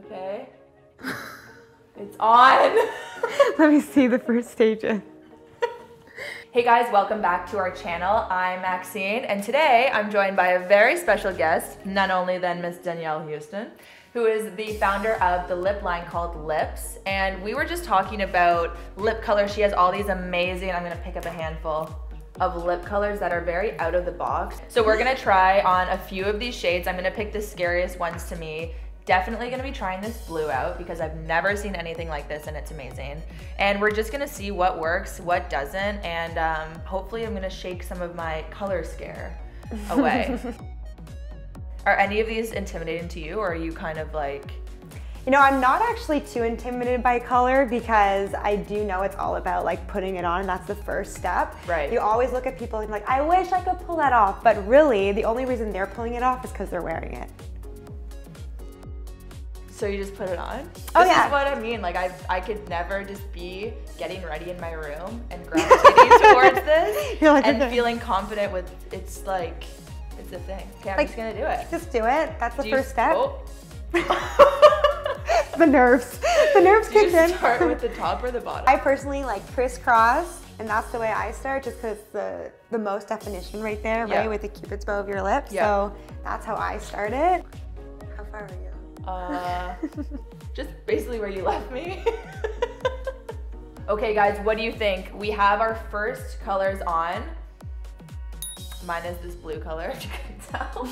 Okay. It's on. Let me see the first stages. Hey guys, welcome back to our channel. I'm Maxine, and today I'm joined by a very special guest, none only than Miss Dani Houston, who is the founder of the lip line called Lips. And we were just talking about lip color. She has all these amazing, I'm gonna pick up a handful of lip colors that are very out of the box. So we're gonna try on a few of these shades. I'm gonna pick the scariest ones to me. Definitely gonna be trying this blue out because I've never seen anything like this and it's amazing. And we're just gonna see what works, what doesn't, and hopefully I'm gonna shake some of my color scare away. Are any of these intimidating to you, or are you kind of like? You know, I'm not actually too intimidated by color because I do know it's all about like putting it on, and that's the first step. Right. You always look at people and like, I wish I could pull that off, but really the only reason they're pulling it off is because they're wearing it. So you just put it on? Oh, This yeah. is what I mean. Like I could never just be getting ready in my room and gravitating towards this You're like, and okay. feeling confident with it's like it's a thing. Okay, I'm Like, just gonna do it. Just do it. That's the Do you- first step. Oh. The nerves. The nerves Do kicked you in. start with the top or the bottom? I personally like crisscross, and that's the way I start, just because the most definition right there, Yeah. right, with the cupid's bow of your lip. Yeah. So that's how I started. How far are you? Just basically where you left me. Okay guys, what do you think? We have our first colors on. Mine is this blue color, if you can tell.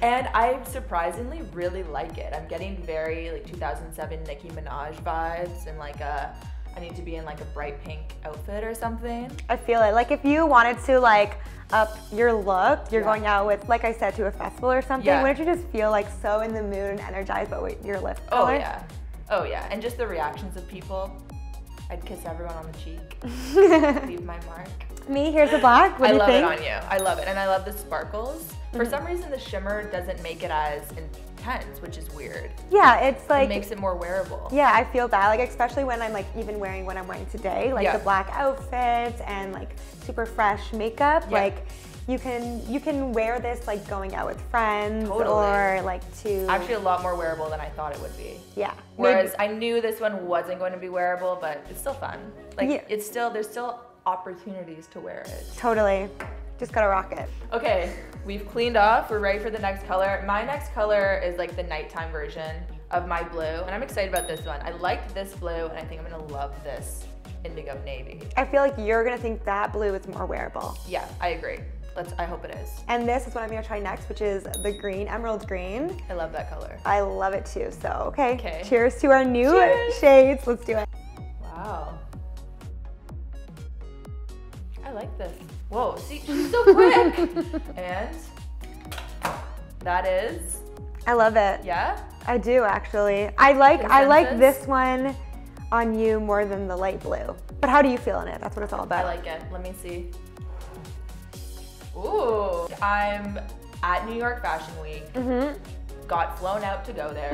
And I surprisingly really like it. I'm getting very like 2007 Nicki Minaj vibes, and like I need to be in like a bright pink outfit or something. I feel it. Like if you wanted to like up your look, you're Yeah. going out with, like I said, to a festival or something. Yeah. Wouldn't you just feel like so in the mood and energized by what your lip Oh color? yeah. Oh yeah. And just the reactions of people. I'd kiss everyone on the cheek. Leave my mark. Me, here's the black. What I do you love think? it on you. I love it. And I love the sparkles. For some reason, the shimmer doesn't make it as intense, which is weird. Yeah, it's like It makes it more wearable. yeah, I feel that. Like especially when I'm like even wearing what I'm wearing today, like Yeah. the black outfit and like super fresh makeup. Yeah. Like you can wear this like going out with friends Totally. or like to Actually, a lot more wearable than I thought it would be. yeah. Whereas I knew this one wasn't going to be wearable, but it's still fun. Like Yeah. there's still opportunities to wear it. Totally. Just gotta rock it. Okay, we've cleaned off. We're ready for the next color. My next color is like the nighttime version of my blue, and I'm excited about this one. I liked this blue, and I think I'm gonna love this indigo navy. I feel like you're gonna think that blue is more wearable. Yeah, I agree. I hope it is. And this is what I'm gonna try next, which is the green, emerald green. I love that color. I love it too, so okay. Okay. Cheers to our new Cheers. shades. Let's do it. Wow. I like this. Whoa, see, she's so quick. And that is, I love it. yeah? I do actually. I like Consensus? this one on you more than the light blue. But how do you feel in it? That's what it's all I about. like it. Let me see. Ooh, I'm at New York Fashion Week. Got flown out to go there.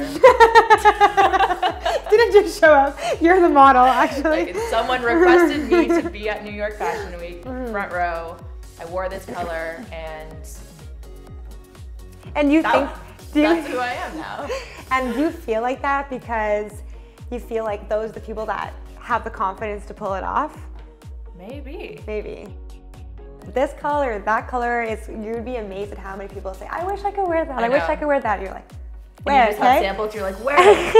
Didn't just show up. You're the model, actually. Like, someone requested me to be at New York Fashion Week, front row. I wore this color, and And you that- think, that's who I am now. and you feel like that because you feel like those are the people that have the confidence to pull it off? Maybe. Maybe. This color, that color, you'd be amazed at how many people say, I wish I could wear that. I wish know. I could wear that. You're like, And where, you just have okay? samples, you're like, where?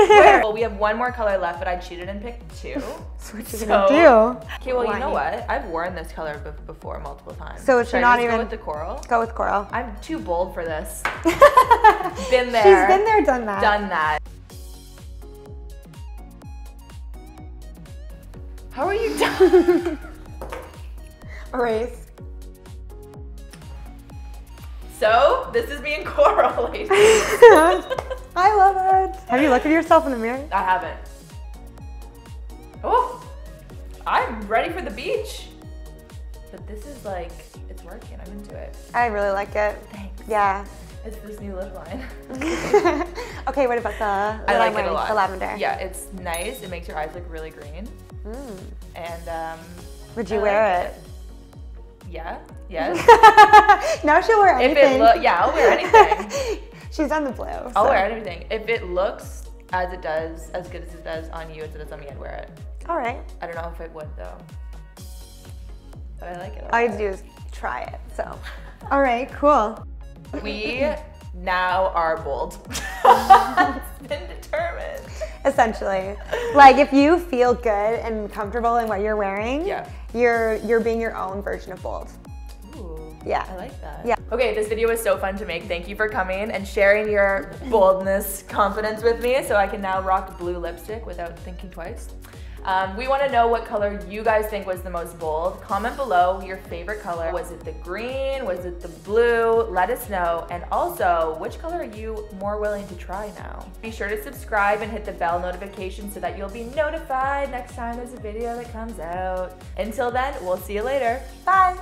Where? Well, we have one more color left, but I cheated and picked two. So what you So- gonna do? Okay, well, you know Why? what? I've worn this color before multiple times. So it's Should I not just even- go with the coral? Go with coral. I'm too bold for this. Been there. She's been there, done that. Done that. How are you done? Erase. So, this is me in coral, ladies. I love it. Have you looked at yourself in the mirror? I haven't. Oh, I'm ready for the beach. But this is like, it's working. I'm into it. I really like it. Thanks. Yeah. It's this new lip line. Okay, what about the I like it a lot. The lavender. Yeah, it's nice. It makes your eyes look really green. And Would you I wear like it? Yeah. Yes. Now she'll wear If anything. it yeah, I'll wear anything. She's done the blue. I'll wear anything. If it looks as good as it does on you as it does on me, I'd wear it. All right. I don't know if it would though, but I like it. All you have to do is try it, so. All right, cool. We now are bold. It's been determined. Essentially. Like if you feel good and comfortable in what you're wearing, yeah, you're being your own version of bold. Ooh, yeah. I like that. Yeah. Okay, this video was so fun to make. Thank you for coming and sharing your boldness, confidence with me so I can now rock blue lipstick without thinking twice. We want to know what color you guys think was the most bold. Comment below your favorite color. Was it the green? Was it the blue? Let us know. And also, which color are you more willing to try now? Be sure to subscribe and hit the bell notification so that you'll be notified next time there's a video that comes out. Until then, we'll see you later. Bye!